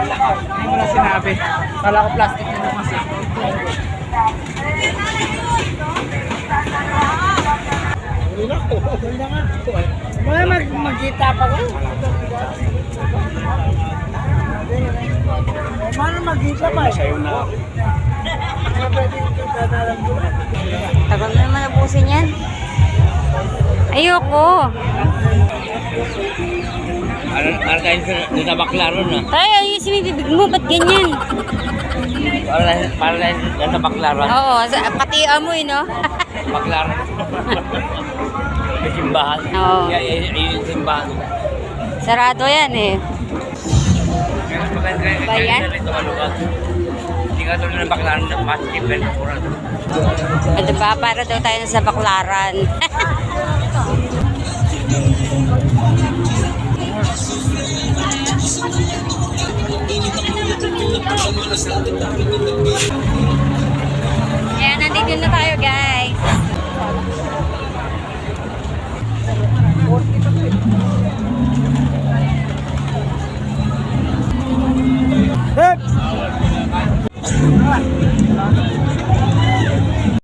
Hindi mo na sinabi. Kala ko plastic na naman kasi. Magkita pa ko. Mana magkita pa? Sa'yo na. Tagal na naman nabusin yan. Ayoko. Ano tayo sa baklaron na? Tay, ayusin mo yung bibig mo. Ba't ganyan? Para tayo sa baklaron. Oo, pati amoy, no? Baklaron. May simbahan. Oo. Yung simbahan. Sarado yan eh. Ba yan? Hindi ka tuloy ng baklaran na positive and kurang. Ano ba? Para daw tayo sa baklaran. Ayan, nandito na tayo guys.